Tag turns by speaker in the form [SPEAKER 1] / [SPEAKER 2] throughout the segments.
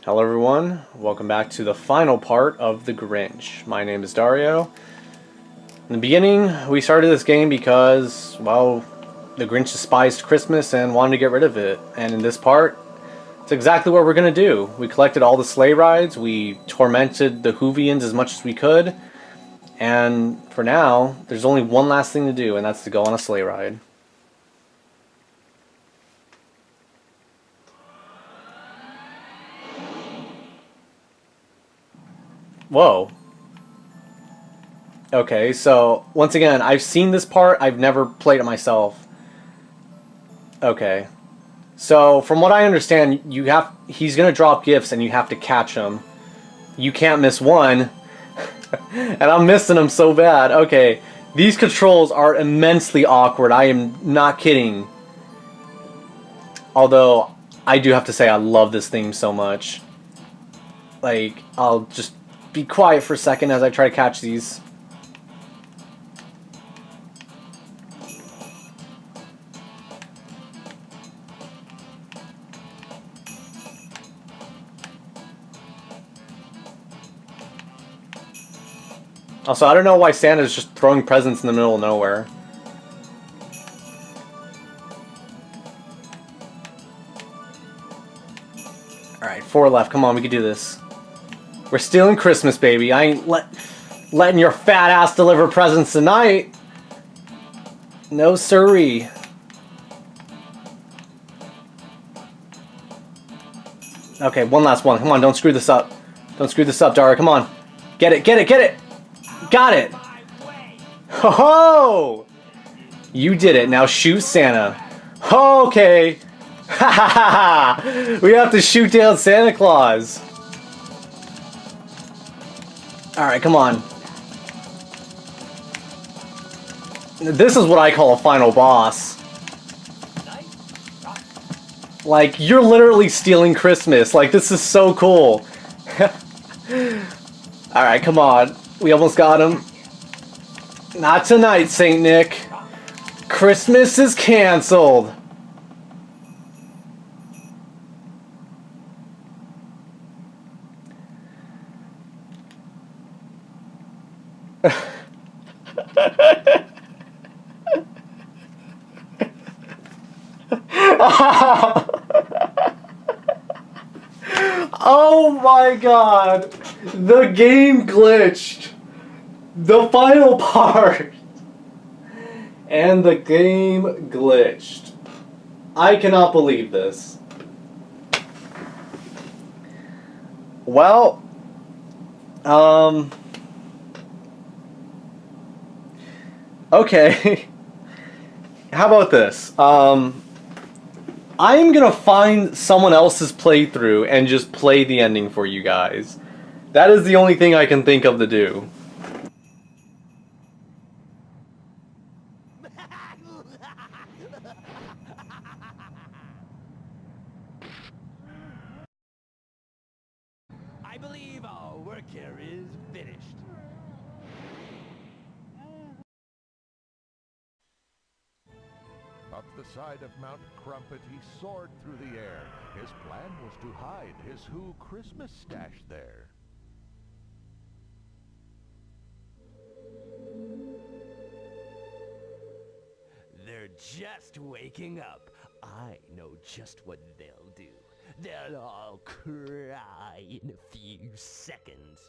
[SPEAKER 1] Hello everyone, welcome back to the final part of the Grinch. My name is Dario. In the beginning, we started this game because, well, the Grinch despised Christmas and wanted to get rid of it. And in this part, it's exactly what we're going to do. We collected all the sleigh rides, we tormented the Whovians as much as we could, and for now, there's only one last thing to do, and that's to go on a sleigh ride. Whoa. Okay, so once again, I've seen this part, I've never played it myself. Okay. So from what I understand, he's gonna drop gifts and you have to catch him. You can't miss one. And I'm missing them so bad. Okay. These controls are immensely awkward. I am not kidding. Although I do have to say I love this theme so much. Like, I'll just be quiet for a second as I try to catch these. Also, I don't know why Santa's just throwing presents in the middle of nowhere. Alright, 4 left. Come on, we can do this. We're stealing Christmas, baby. I ain't letting your fat ass deliver presents tonight. No siree. Okay, one last one. Come on, don't screw this up. Don't screw this up, Dara. Come on. Get it, get it, get it! Got it! Ho ho! You did it. Now shoot Santa. Okay. Ha ha ha! We have to shoot down Santa Claus. Alright, come on. This is what I call a final boss. Like, you're literally stealing Christmas. Like, this is so cool. Alright, come on. We almost got him. Not tonight, Saint Nick. Christmas is canceled. Oh my god! The game glitched! The final part! And the game glitched. I cannot believe this. Well, okay. How about this? I'm gonna find someone else's playthrough and just play the ending for you guys. That is the only thing I can think of to do.
[SPEAKER 2] I believe our work here is finished.
[SPEAKER 3] Up the side of Mount Crumpet, he soared through the air. His plan was to hide his Who Christmas stash there.
[SPEAKER 2] They're just waking up. I know just what they'll do. They'll all cry in a few seconds.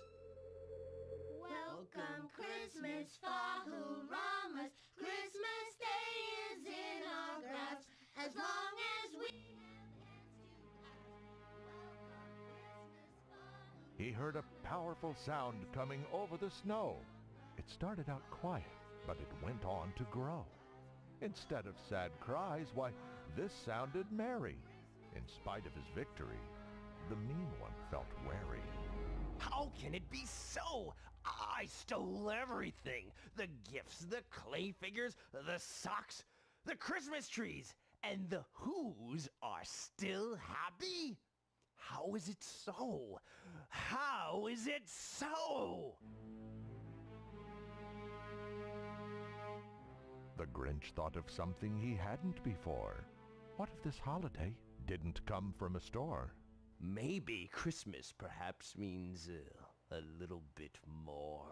[SPEAKER 4] Welcome Christmas, Fahuramas. Christmas Day is in our grasp. As long as we have hands to
[SPEAKER 3] He heard a powerful sound coming over the snow. It started out quiet, but it went on to grow. Instead of sad cries, why, this sounded merry. In spite of his victory, the mean one felt wary.
[SPEAKER 2] How can it be so? I stole everything. The gifts, the clay figures, the socks, the Christmas trees, and the Who's are still happy? How is it so? How is it so?
[SPEAKER 3] The Grinch thought of something he hadn't before. What if this holiday didn't come from a store?
[SPEAKER 2] Maybe Christmas perhaps means a little bit more.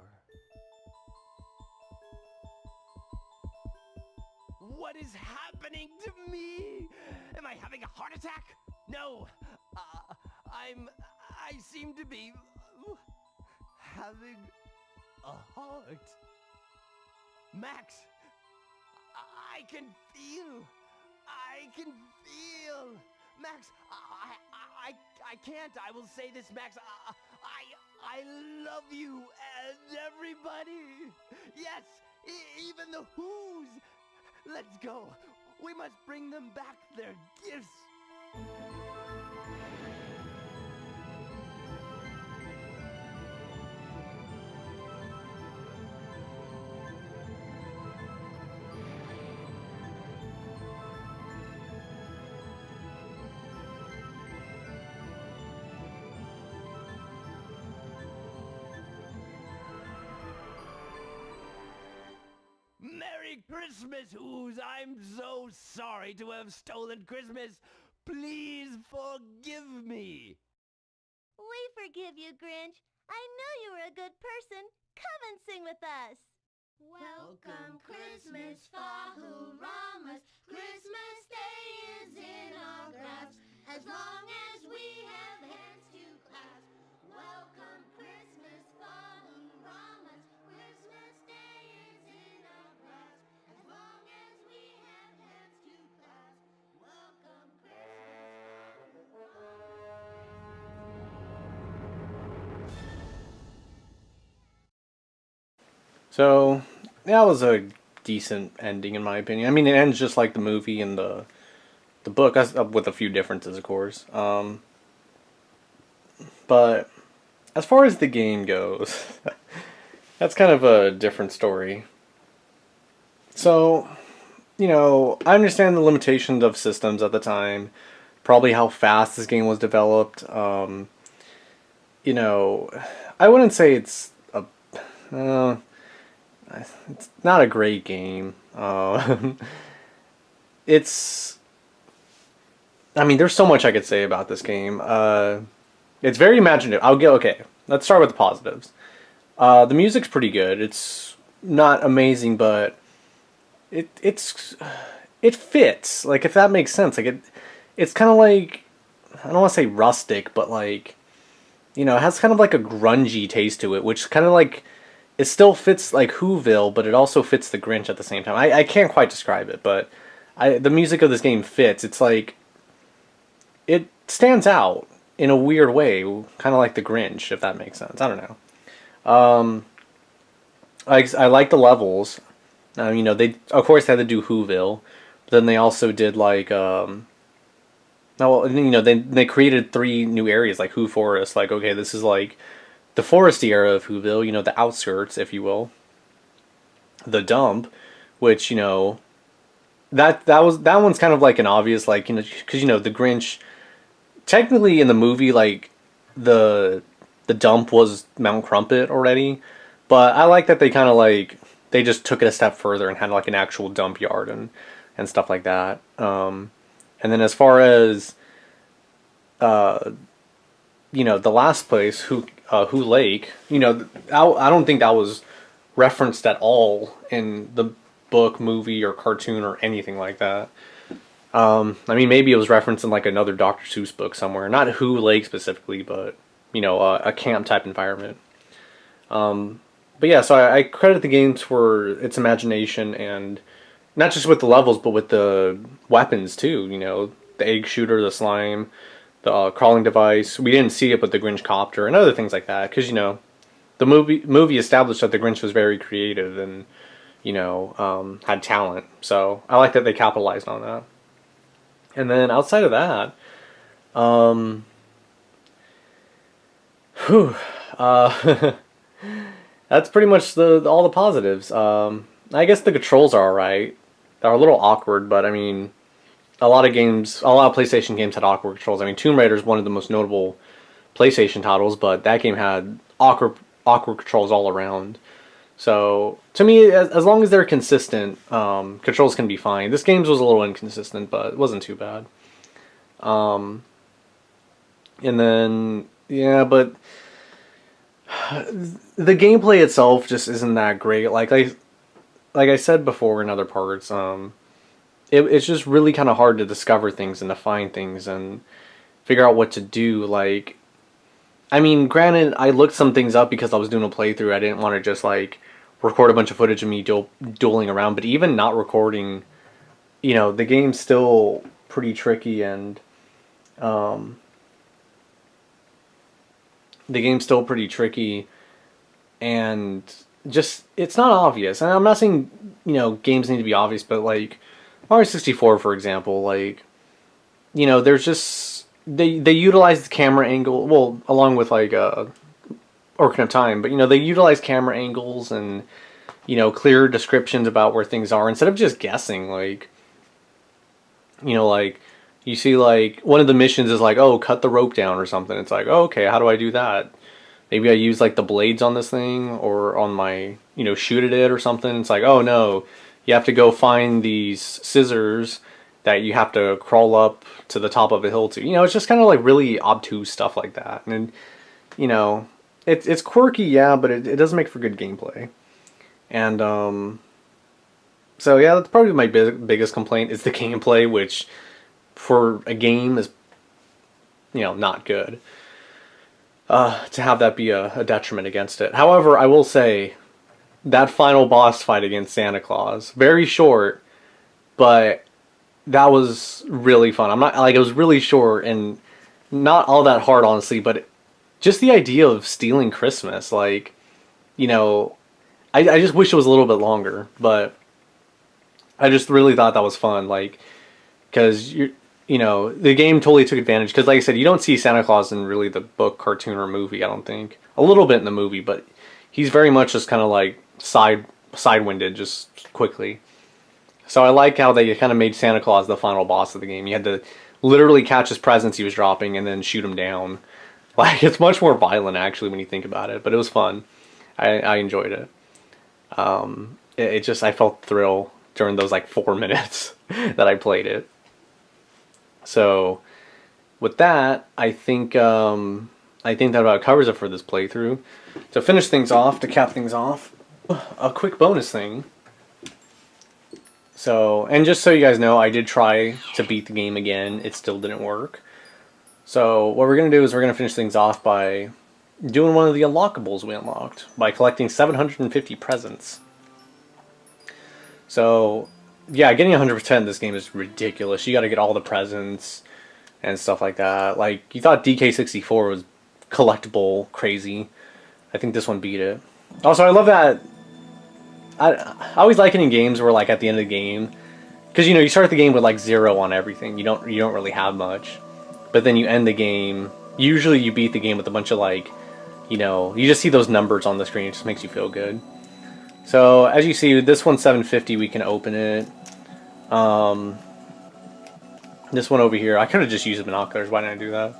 [SPEAKER 2] What is happening to me? Am I having a heart attack? No, I seem to be having a heart. Max, I can feel. Max, I can't. I will say this, Max. I love you and everybody. Yes, even the Who's. Let's go. We must bring them back their gifts. Merry Christmas, Who's! I'm so sorry to have stolen Christmas. Please forgive me.
[SPEAKER 4] We forgive you, Grinch. I know you were a good person. Come and sing with us. Welcome Christmas, Fahuramas. Christmas Day is in our grasp. As long as we have hands to clasp. Welcome Christmas, Fahuramas. Christmas Day is in our grasp. As long as we have hands to clasp. Welcome Christmas,
[SPEAKER 1] So that was a decent ending in my opinion. I mean, it ends just like the movie and the book, with a few differences, of course. But as far as the game goes, that's kind of a different story. So, I understand the limitations of systems at the time, probably how fast this game was developed. I wouldn't say it's not a great game. There's so much I could say about this game. It's very imaginative. Okay, let's start with the positives. The music's pretty good. It's not amazing, but it fits. Like, if that makes sense. Like, it's kind of like, I don't want to say rustic, but like, it has kind of like a grungy taste to it, which kind of like, it still fits like Whoville, but it also fits the Grinch at the same time. I can't quite describe it, but the music of this game fits. It's like, it stands out in a weird way, kind of like the Grinch, if that makes sense. I don't know. I like the levels. They of course had to do Whoville, but then they also did like they created 3 new areas like Who Forest. Like, okay, this is like the foresty area of Whoville, the outskirts, if you will. The dump, which that one's kind of like an obvious, like, because the Grinch, technically in the movie, like the dump was Mount Crumpet already, but I like that they kind of like they just took it a step further and had like an actual dump yard and stuff like that. And then as far as the last place, Who Lake, I don't think that was referenced at all in the book, movie, or cartoon or anything like that. Maybe it was referenced in like another Dr. Seuss book somewhere, not Who Lake specifically, but a camp type environment. But yeah, so I credit the games for its imagination, and not just with the levels, but with the weapons too. The egg shooter, the slime, the crawling device. We didn't see it, but the Grinch copter and other things like that. Because the movie established that the Grinch was very creative and had talent. So I like that they capitalized on that. And then outside of that, that's pretty much all the positives. I guess the controls are alright. They're a little awkward, but a lot of PlayStation games had awkward controls. Tomb Raider is one of the most notable PlayStation titles, but that game had awkward controls all around. So, to me, as long as they're consistent, controls can be fine. This game was a little inconsistent, but it wasn't too bad. And then, yeah, but the gameplay itself just isn't that great. Like I said before in other parts, it's just really kind of hard to discover things and to find things and figure out what to do. Like, I mean, granted, I looked some things up because I was doing a playthrough. I didn't want to just like record a bunch of footage of me dueling around. But even not recording, the game's still pretty tricky, and the game's still pretty tricky, and just it's not obvious. And I'm not saying games need to be obvious, but like Mario 64, for example, like there's just they utilize the camera angle well along with like Ocarina of Time, but they utilize camera angles and clear descriptions about where things are instead of just guessing. Like like you see like one of the missions is like, oh, cut the rope down or something. It's like, oh, okay, how do I do that? Maybe I use like the blades on this thing or on my shoot at it or something. It's like, oh no, you have to go find these scissors that you have to crawl up to the top of a hill to. It's just kind of like really obtuse stuff like that. And it's quirky, yeah, but it doesn't make for good gameplay. And so yeah, that's probably my biggest complaint is the gameplay, which for a game is not good. To have that be a detriment against it. However, I will say that final boss fight against Santa Claus, very short, but that was really fun. I'm not like, it was really short and not all that hard, honestly, but just the idea of stealing Christmas, like, I just wish it was a little bit longer, but I just really thought that was fun, like, because the game totally took advantage, because like I said, you don't see Santa Claus in really the book, cartoon, or movie, I don't think. A little bit in the movie, but he's very much just kind of like sidewinded just quickly. So I like how they kind of made Santa Claus the final boss of the game. You had to literally catch his presents he was dropping and then shoot him down. Like, it's much more violent, actually, when you think about it, but it was fun. I enjoyed it. It just, I felt thrill during those like 4 minutes that I played it. So with that, I think that about covers it for this playthrough. To finish things off, to cap things off, a quick bonus thing. So, and just so you guys know, I did try to beat the game again. It still didn't work. So what we're going to do is we're going to finish things off by doing one of the unlockables we unlocked, by collecting 750 presents. So yeah, getting 100% in this game is ridiculous. You got to get all the presents and stuff like that. Like, you thought DK64 was collectible crazy. I think this one beat it. Also, I love that. I always like it in games where, like, at the end of the game, because you start the game with like 0 on everything. You don't really have much, but then you end the game. Usually, you beat the game with a bunch of like, you just see those numbers on the screen. It just makes you feel good. So as you see, this one's 750. We can open it. This one over here, I could have just used the binoculars. Why didn't I do that?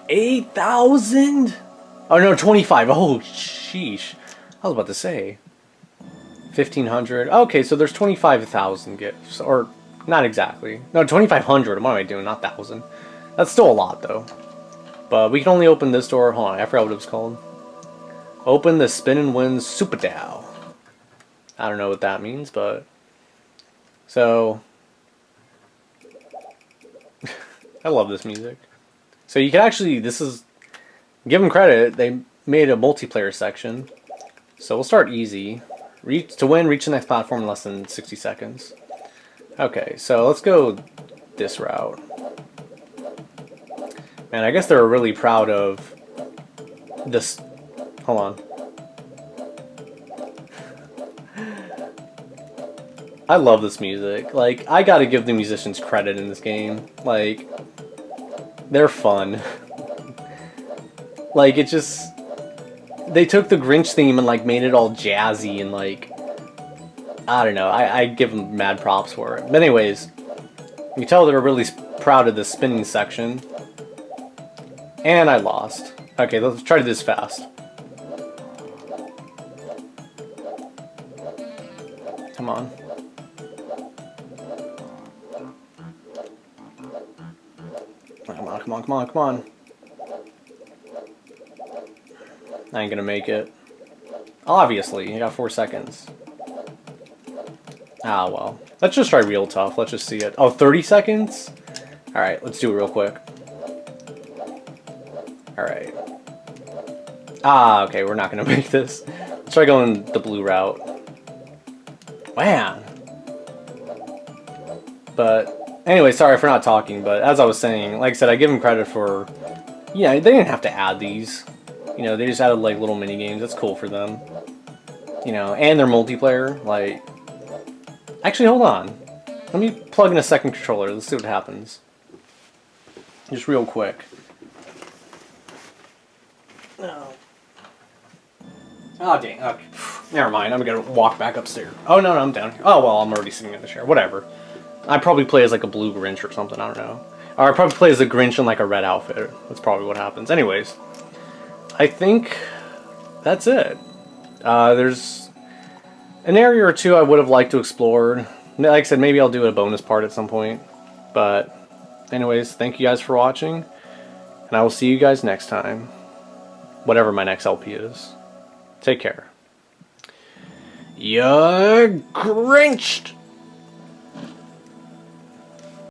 [SPEAKER 1] 8,000? Oh no, 25. Oh sheesh. I was about to say 1,500. Okay, so there's 25,000 gifts, or not exactly. No, 2,500. What am I doing? Not 1,000. That's still a lot though. But we can only open this door. Hold on, I forgot what it was called. Open the Spin and Win Super Dow. I don't know what that means, but so I love this music. So you can actually, this is, give them credit, they made a multiplayer section. So we'll start easy. Reach the next platform in less than 60 seconds. Okay, so let's go this route. Man, I guess they're really proud of this. Hold on. I love this music. Like, I gotta give the musicians credit in this game. Like, they're fun. Like, it just, they took the Grinch theme and like made it all jazzy and like, I don't know, I give them mad props for it. But anyways, you can tell they're really proud of the spinning section. And I lost. Okay, let's try to do this fast. Come on. Come on, come on, come on, come on. I ain't gonna make it. Obviously, you got 4 seconds. Ah, well. Let's just try real tough. Let's just see it. Oh, 30 seconds? Alright, let's do it real quick. Alright. Ah, okay, we're not gonna make this. Let's try going the blue route. Man. But, anyway, sorry for not talking, but as I was saying, like I said, I give them credit for... Yeah, they didn't have to add these. You know, they just added, like, little mini-games. That's cool for them. You know, and their multiplayer, like... Actually, hold on. Let me plug in a second controller. Let's see what happens. Just real quick. No. Oh, dang. Okay. Never mind. I'm going to walk back upstairs. Oh, no, I'm down here. Oh, well, I'm already sitting in the chair. Whatever. I'd probably play as, like, a blue Grinch or something. I don't know. Or I'd probably play as a Grinch in, like, a red outfit. That's probably what happens. Anyways. I think that's it. There's an area or two I would have liked to explore. Like I said, maybe I'll do a bonus part at some point. But anyways, thank you guys for watching. And I will see you guys next time. Whatever my next LP is. Take care. You're Grinched!